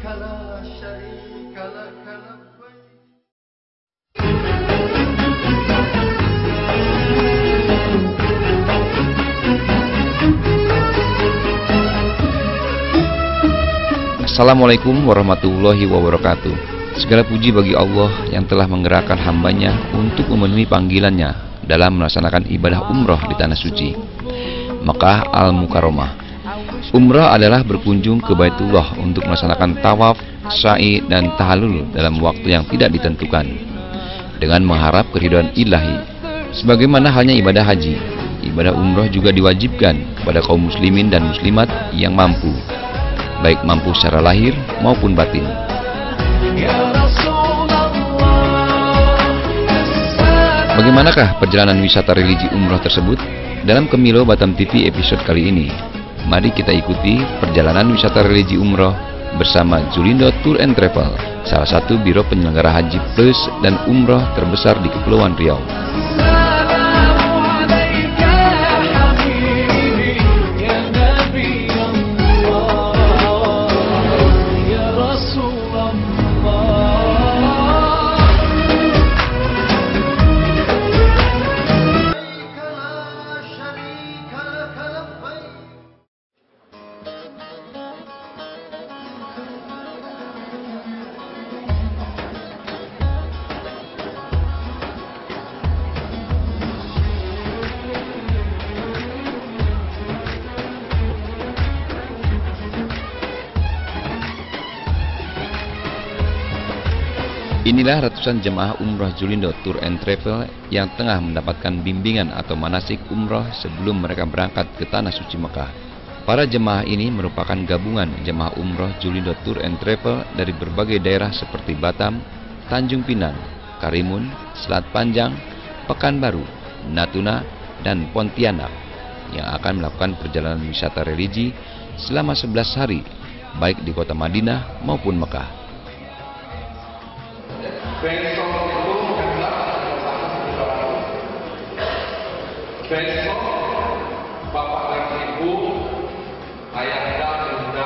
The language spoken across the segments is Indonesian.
Assalamualaikum warahmatullahi wabarakatuh. Segala puji bagi Allah yang telah menggerakkan hambanya untuk memenuhi panggilannya dalam melaksanakan ibadah umroh di Tanah Suci, Mekah Al-Mukarramah. Umrah adalah berkunjung ke Baitullah untuk melaksanakan tawaf, sa'i, dan tahallul dalam waktu yang tidak ditentukan, dengan mengharap keridhaan ilahi. Sebagaimana halnya ibadah haji, ibadah umroh juga diwajibkan kepada kaum muslimin dan muslimat yang mampu, baik mampu secara lahir maupun batin. Bagaimanakah perjalanan wisata religi umroh tersebut? Dalam Kemilo Batam TV episode kali ini, mari kita ikuti perjalanan wisata religi umroh bersama Zulindo Tour and Travel, salah satu biro penyelenggara haji plus dan umroh terbesar di Kepulauan Riau. Inilah ratusan jemaah umroh Zulindo Tour and Travel yang tengah mendapatkan bimbingan atau manasik umroh sebelum mereka berangkat ke Tanah Suci Mekah. Para jemaah ini merupakan gabungan jemaah umroh Zulindo Tour and Travel dari berbagai daerah seperti Batam, Tanjung Pinang, Karimun, Selat Panjang, Pekanbaru, Natuna, dan Pontianak yang akan melakukan perjalanan wisata religi selama 11 hari, baik di kota Madinah maupun Mekah. Besok itu besok Bapak dan Ibu, Ayahanda, Bunda,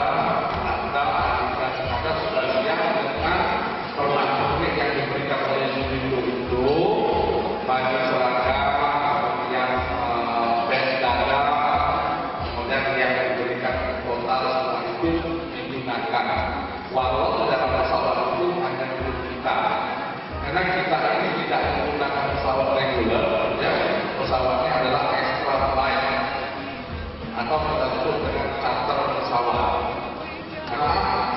Anda, Adika, Anda sudah siap dengan permasalahan yang diberikan oleh Zulindo itu, baju seragam, kemudian bes dada, kemudian yang diberikan total setelah itu digunakan. Walau dalam pesawat itu hanya untuk kita. Karena kita ini tidak menggunakan pesawat reguler, ya, pesawatnya adalah extra flight atau kita sebut dengan charter pesawat. Karena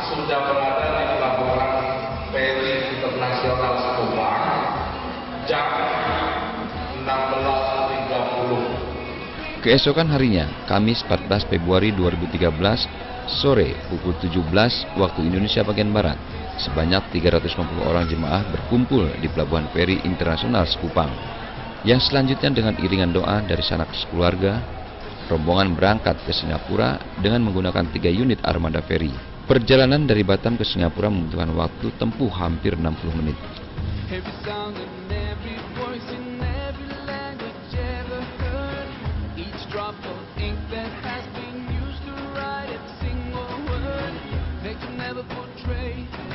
sudah berada di pelabuhan Feri Internasional Subang jam 16.30. Keesokan harinya, Kamis 14 Februari 2013, sore pukul 17 waktu Indonesia bagian Barat, sebanyak 350 orang jemaah berkumpul di Pelabuhan Feri Internasional Sekupang. Yang selanjutnya dengan iringan doa dari sanak keluarga, rombongan berangkat ke Singapura dengan menggunakan 3 unit armada feri. Perjalanan dari Batam ke Singapura membutuhkan waktu tempuh hampir 60 menit.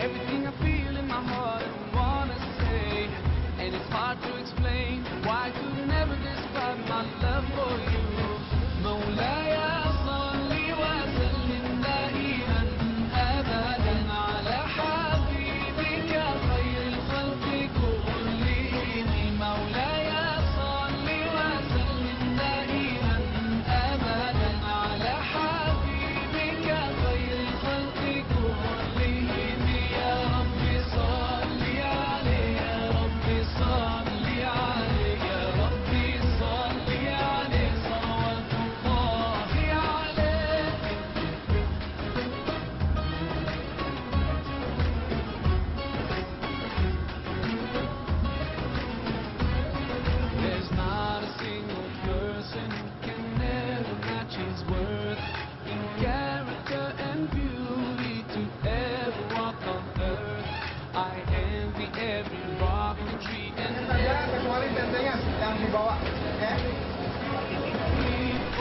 Everything I feel in my heart and wanna say, and it's hard to explain why I could never describe my love for you. Maulaya salli wa sallim daiman abadan ala habibika khairil khalqi kullihim. Maulaya salli wa sallim daiman abadan ala habibika khairil khalqi kullihim.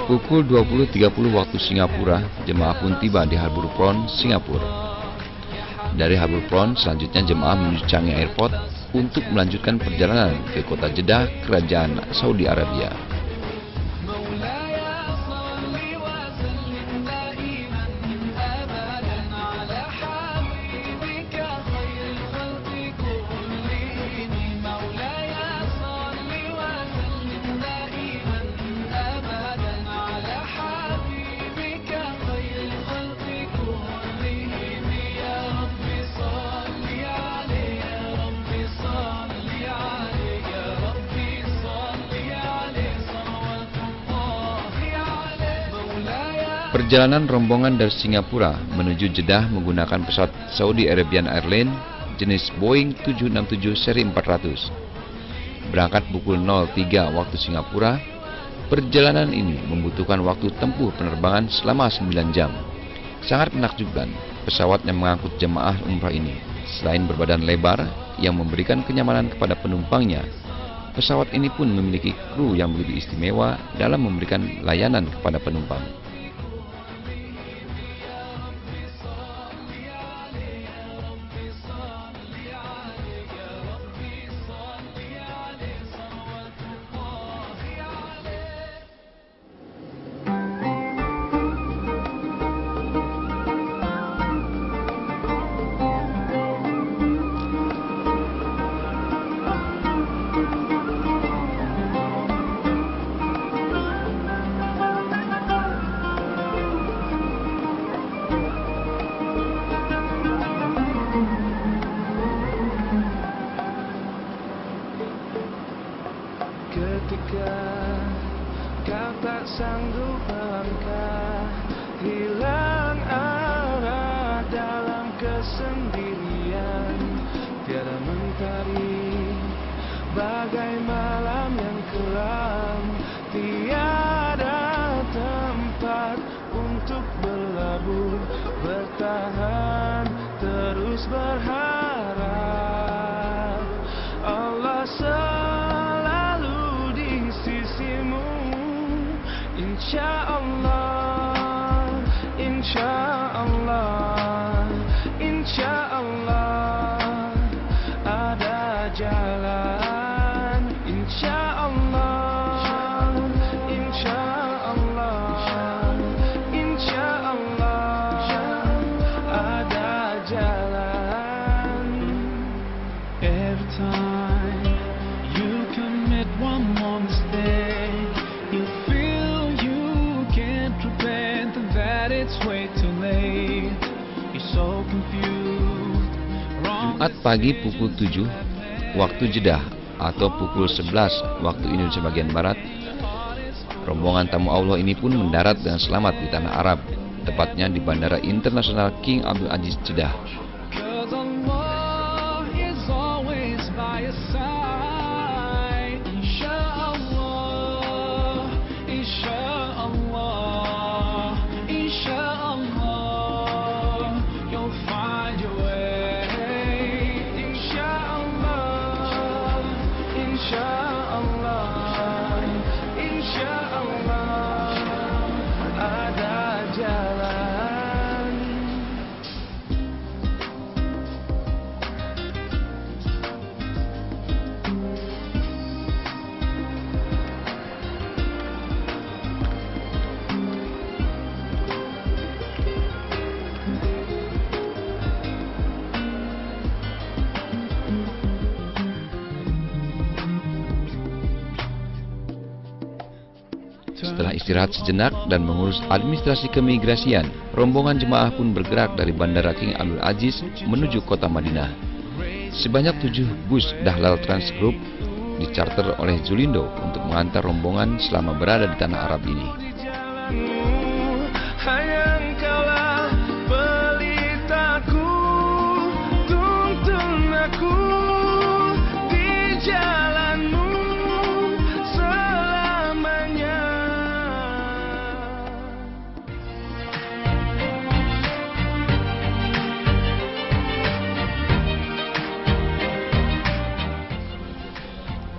Pukul 20.30 waktu Singapura, jemaah pun tiba di Harbour Front, Singapura. Dari Harbour Front, selanjutnya jemaah menuju Changi Airport untuk melanjutkan perjalanan ke kota Jeddah, Kerajaan Saudi Arabia. Perjalanan rombongan dari Singapura menuju Jeddah menggunakan pesawat Saudi Arabian Airlines jenis Boeing 767 seri 400. Berangkat pukul 03 waktu Singapura, perjalanan ini membutuhkan waktu tempuh penerbangan selama 9 jam. Sangat menakjubkan, pesawat yang mengangkut jemaah umrah ini, selain berbadan lebar yang memberikan kenyamanan kepada penumpangnya, pesawat ini pun memiliki kru yang begitu istimewa dalam memberikan layanan kepada penumpang. Ketika kau tak sanggup melangkah, hilang arah dalam kesendirian, tiada mentari, bagai malam yang kelam, tiada tempat untuk berlabuh, bertahan, terus berharap Allah Insyaallah, insyaallah, insyaallah ada jalan. Insyaallah, insyaallah, insyaallah ada jalan. Every time you commit one more mistake, you feel you can't repent and that it's way too late. You're so confused. Jumat pagi pukul 7 waktu Jeddah atau pukul 11 waktu Indonesia bagian Barat, rombongan tamu Allah ini pun mendarat dengan selamat di tanah Arab, tepatnya di Bandara Internasional King Abdul Aziz Jeddah. Setelah istirahat sejenak dan mengurus administrasi keimigrasian, rombongan jemaah pun bergerak dari Bandara King Abdul Aziz menuju kota Madinah. Sebanyak 7 bus Dahlal Trans Group dicarter oleh Zulindo untuk mengantar rombongan selama berada di tanah Arab ini.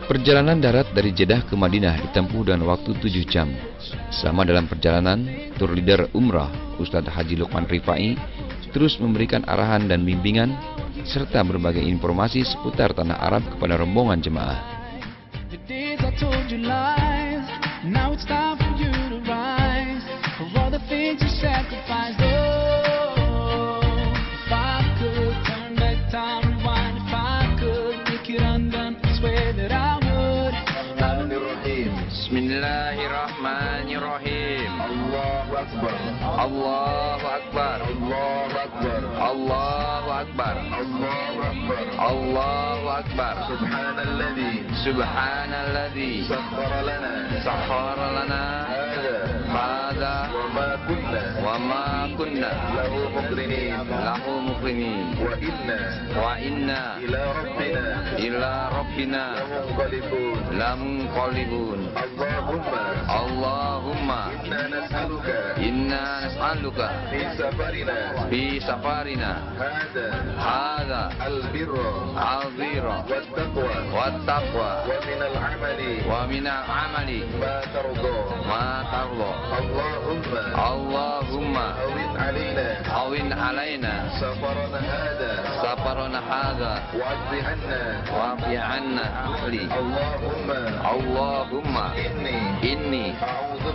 Perjalanan darat dari Jeddah ke Madinah ditempuh dengan waktu 7 jam. Selama dalam perjalanan, tur leader Umrah Ustadz Haji Lukman Rifai terus memberikan arahan dan bimbingan serta berbagai informasi seputar tanah Arab kepada rombongan jemaah. The days I told you lies, now it's time for you to rise. For all the things you sacrificed, oh, if I could turn back time, rewind, if I could make it undone, I swear that I would. Bismillahirrahmanirrahim. Allahu Akbar. Allahu Akbar. Allahu Akbar. Allahu Akbar. Allahu Akbar. Allahu Akbar. Subhanalladzi Subhanalladzi sakhkhara lana sakhkhara lana hadza wa ma kunna wa ma kunna lahu muqrinin wa inna ila rabbina lamunqalibun. Allahumma inna nas'aluka fi safarina hadza al-birra wat taqwa wa min al-amali ma tarda. Allahumma awin alaina safarana hadza wa'fi 'anna ahli. Allahumma inni a'udzu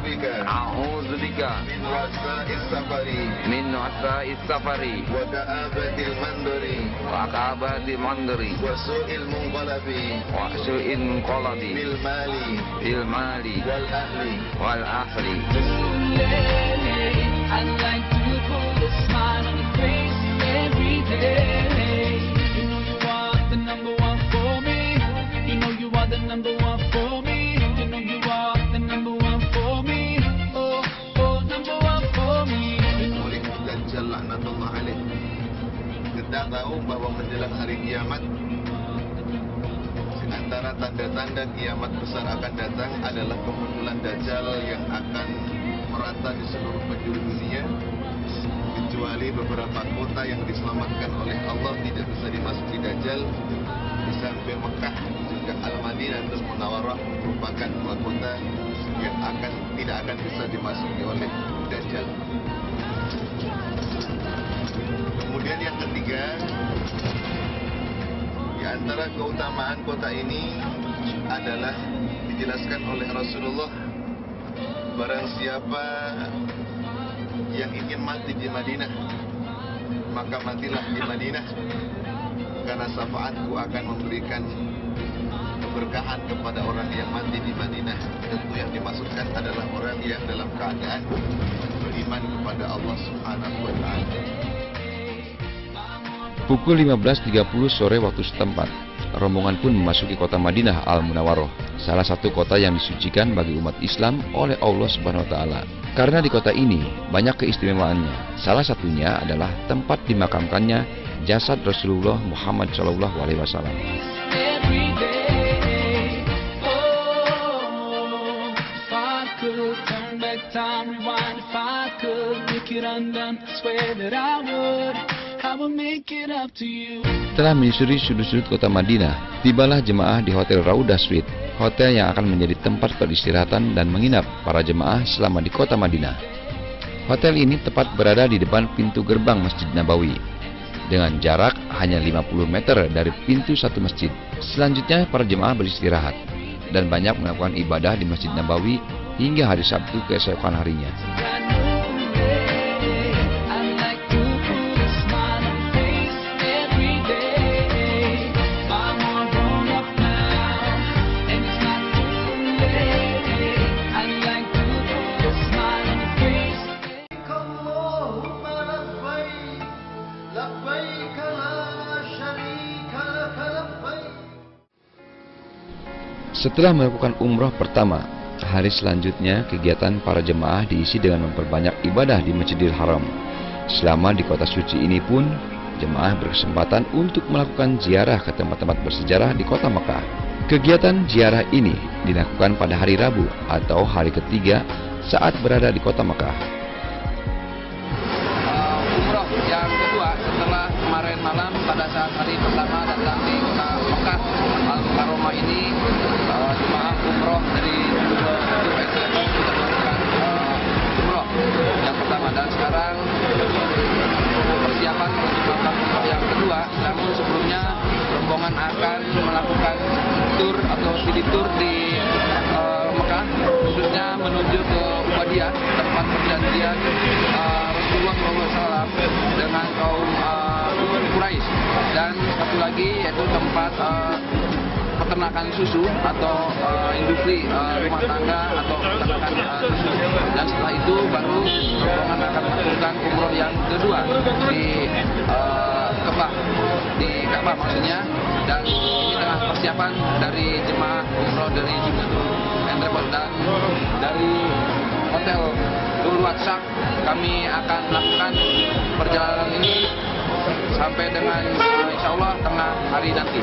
bika min wasa'is safari wa ka'abatil mandari wa su'il munqalabi fil mali wal ahli. I'd like to put a smile on your face every day. You know you are the number one for me. You know you are the number one for me. You know you are the number one for me. Oh, oh, number one for me. oleh Dajjal laknatullah alaih. Kita tahu bahwa menjelang hari kiamat, di antara tanda-tanda kiamat besar akan datang adalah kemunculan Dajjal yang akan merata di seluruh penjuru dunia, kecuali beberapa kota yang diselamatkan oleh Allah tidak bisa dimasuki Dajjal. Di samping Mekah juga Al-Madinah dan Munawwarah merupakan dua kota yang tidak akan bisa dimasuki oleh Dajjal. Kemudian yang ketiga, di antara keutamaan kota ini adalah dijelaskan oleh Rasulullah, barang siapa yang ingin mati di Madinah, maka matilah di Madinah, karena syafaatku akan memberikan keberkahan kepada orang yang mati di Madinah. Tentu yang dimaksudkan adalah orang yang dalam keadaan beriman kepada Allah Subhanahu wa Ta'ala. Pukul 15.30 sore waktu setempat, rombongan pun memasuki kota Madinah Al-Munawwarah, salah satu kota yang disucikan bagi umat Islam oleh Allah Subhanahu wa Ta'ala. Karena di kota ini banyak keistimewaannya. Salah satunya adalah tempat dimakamkannya jasad Rasulullah Muhammad SAW. Every day. Oh, if I could turn back time, rewind, if I could make it undone, I swear that I would make it up to you. Setelah menyusuri sudut-sudut kota Madinah, tibalah jemaah di Hotel Raudah Suite, hotel yang akan menjadi tempat peristirahatan dan menginap para jemaah selama di kota Madinah. Hotel ini tepat berada di depan pintu gerbang Masjid Nabawi, dengan jarak hanya 50 meter dari pintu satu masjid. Selanjutnya para jemaah beristirahat dan banyak melakukan ibadah di Masjid Nabawi hingga hari Sabtu keesokan harinya. Setelah melakukan umroh pertama, hari selanjutnya kegiatan para jemaah diisi dengan memperbanyak ibadah di Masjidil Haram. Selama di kota suci ini pun, jemaah berkesempatan untuk melakukan ziarah ke tempat-tempat bersejarah di kota Mekah. Kegiatan ziarah ini dilakukan pada hari Rabu atau hari ketiga saat berada di kota Mekah. Umroh yang kedua setelah kemarin malam pada saat hari pertama datang di kota Mekah Al-Mukarramah ini, jemaah umroh dari USM sudah melakukan umroh yang pertama, dan sekarang persiapan dan satu lagi yaitu tempat peternakan susu atau industri rumah tangga atau peternakan susu. Dan setelah itu baru rombongan akan melakukan umroh yang kedua di Ka'bah maksudnya. Dan ini adalah persiapan dari jemaah umroh dari Jumnatul Travel dan dari Hotel Dulwatsak. Kami akan melakukan perjalanan ini sampai dengan insya Allah tengah hari nanti.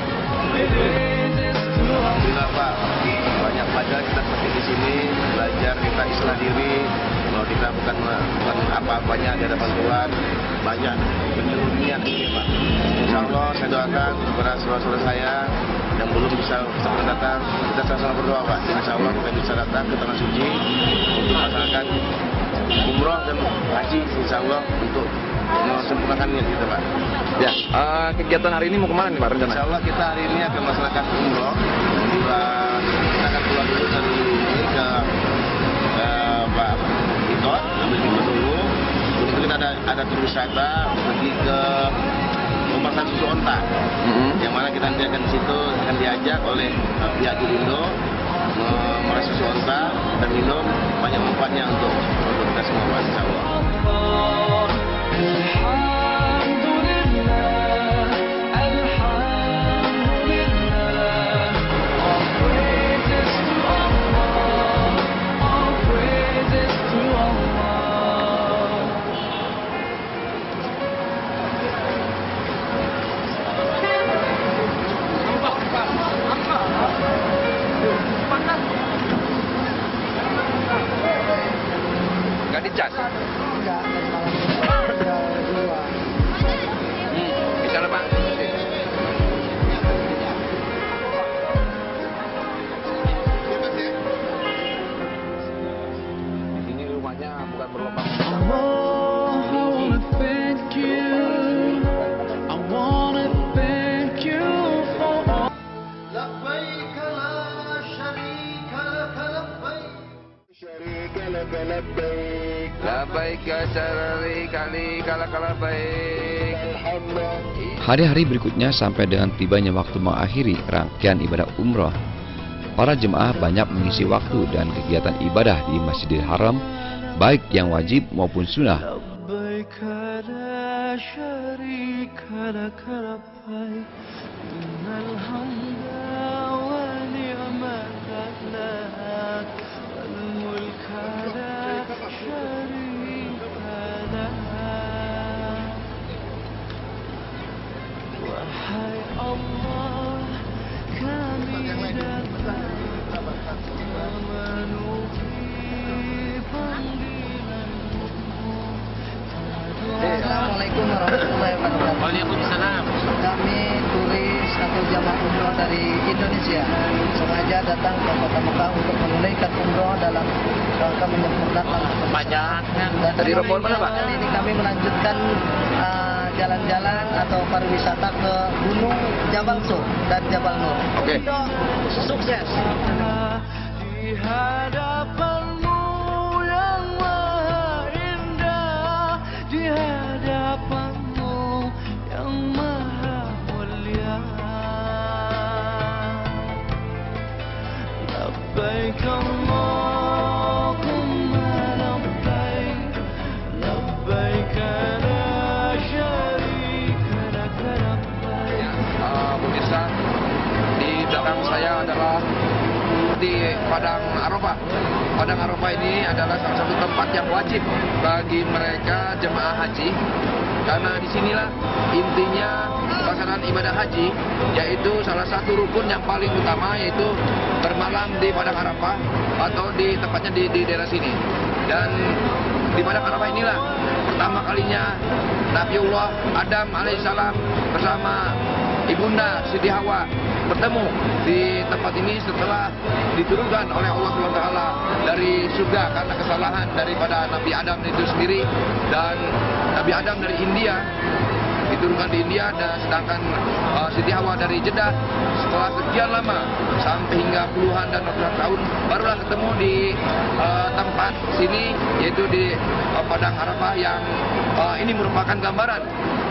Alhamdulillah Pak, banyak pelajar kita seperti di sini belajar kita islah diri. Kalau kita bukan apa-apanya di hadapan Tuhan, banyak penyelundupan ini Pak. Insya Allah saya doakan kepada saudara-saudara saya yang belum bisa datang, kita sama-sama berdoa Pak. Insya Allah kita bisa datang ke Tanah Suci untuk melaksanakan umroh dan haji Insya Allah untuk sempurnakannya gitu Pak. Ya, kegiatan hari ini mau kemana nih Pak rencana? Insya Allah kita hari ini akan melaksanakan umroh. Kita akan keluar dulu dari ini ke Pak Ikot, ambil Ikot dulu. Kemudian kita ada tur wisata pergi ke pemakaman susu onta, yang mana kita nanti akan di situ akan diajak oleh pihak Indo memerah susu onta dan minum banyak manfaatnya untuk kita semua Pak. Insya Allah. Nggak dicas? Bisa lah Pak. Ini rumahnya bukan berlubang. I wanna thank you. I wanna thank you for all. لبيك لا شريك لك لبيك شريك لك لبيك Labbaik kala baik. Hari-hari berikutnya sampai dengan tibanya waktu mengakhiri rangkaian ibadah umroh, para jemaah banyak mengisi waktu dan kegiatan ibadah di Masjidil Haram, baik yang wajib maupun sunnah. لبيك لا شريك لك لبيك إن الحمد والنعمة لك والملك لا شريك لك وحي الله كامل ومن في Assalamualaikum warahmatullahi wabarakatuh. Waalaikumsalam. Kami turis atau jamaah umroh dari Indonesia sengaja datang ke Kota Mekah untuk menunaikan umroh dalam rangka menyempurnakan Pajaknya. dan Dari rombongan mana Pak? kali ini kami melanjutkan jalan-jalan atau pariwisata ke Gunung Jabal Sur dan Jabal Nur. Oke. Sukses. Di hadapanmu yang maha indah, di hadapanmu yang maha mulia. Labbaik Allahumma labbaik, labbaik la syarika lak labbaik. Pemirsa, di belakang saya adalah di Padang Arafah. Padang Arafah ini adalah salah satu tempat yang wajib bagi mereka jemaah haji, karena disinilah intinya pelaksanaan ibadah haji, yaitu salah satu rukun yang paling utama yaitu bermalam di Padang Arafah atau di tepatnya di daerah sini. Dan di Padang Arafah inilah pertama kalinya Nabiullah Adam alaihissalam bersama Ibunda Siti Hawa bertemu di tempat ini setelah diturunkan oleh Allah SWT dari surga karena kesalahan daripada Nabi Adam itu sendiri, dan Nabi Adam dari India diturunkan di India, dan sedangkan Siti Hawa dari Jeddah. Setelah sekian lama sampai hingga puluhan dan ratusan tahun barulah ketemu di tempat sini, yaitu di Padang Arafah, yang ini merupakan gambaran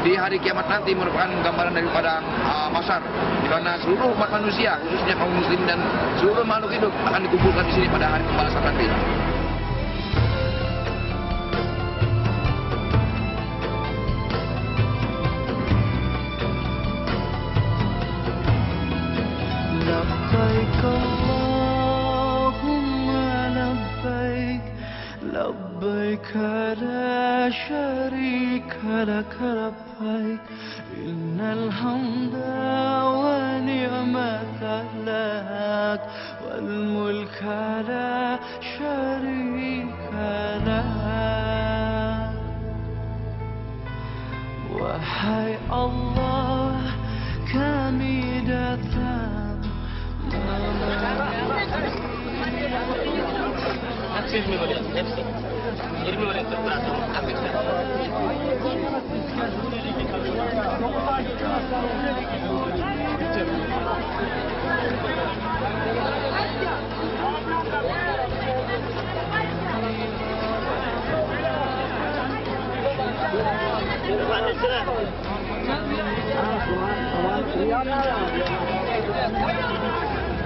di hari kiamat nanti merupakan gambaran daripada masyar, di mana seluruh umat manusia, khususnya kaum muslim dan seluruh makhluk hidup akan dikumpulkan di sini pada hari pembalasan nanti. لبيك اللهم لبيك لبيك لا شريك لك لبيك إن الحمد ونعمة لك والملك لا شريك لك وحي الله kami datang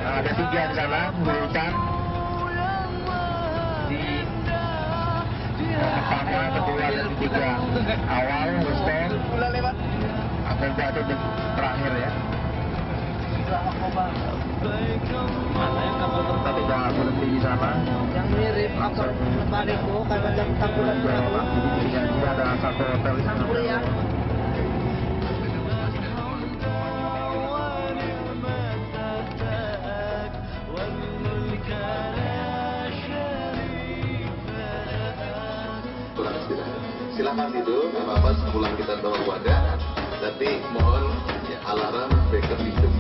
Ada 3 di sana mengurusan di pertama, kedua, dan ketiga. Awal, stand, akan jatuh di terakhir ya. Tadi jangan berhenti di sana. Yang mirip aktor balik itu karena jam takulan Jadi ada satu hotel di sana. Silakan tidur, nggak apa-apa sepulang kita bawa wadah, tapi mohon ya, alarm backup hidup.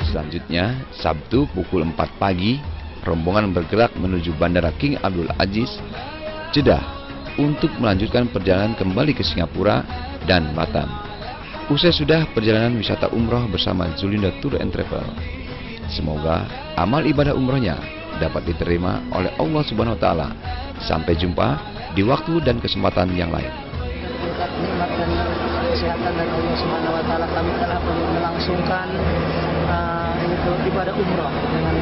Selanjutnya, Sabtu pukul 4 pagi, rombongan bergerak menuju Bandara King Abdul Aziz, Jeddah, untuk melanjutkan perjalanan kembali ke Singapura dan Batam. Usai sudah perjalanan wisata umroh bersama Zulinda Tour and Travel. Semoga amal ibadah umrohnya dapat diterima oleh Allah Subhanahu wa Ta'ala. Sampai jumpa di waktu dan kesempatan yang lain. berkat nikmat dan kesehatan dari Allah Subhanahu wa Ta'ala, kami telah melangsungkan itu ibadah umroh dengan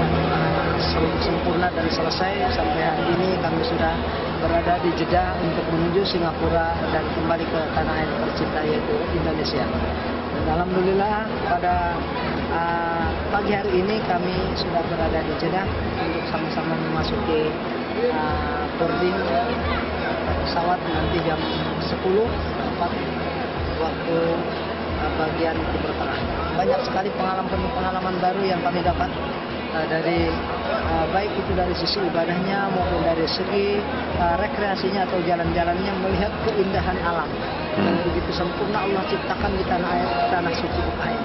sempurna dan selesai. Sampai hari ini kami sudah berada di Jeddah untuk menuju Singapura dan kembali ke tanah air tercinta yaitu Indonesia. Dan alhamdulillah pada pagi hari ini kami sudah berada di Jeddah untuk sama-sama memasuki boarding pesawat nanti jam 10 tepat waktu bagian timur tengah. Banyak sekali pengalaman baru yang kami dapat dari baik itu dari sisi ibadahnya maupun dari segi rekreasinya atau jalan-jalannya, melihat keindahan alam yang begitu sempurna Allah ciptakan di tanah air, tanah suci air.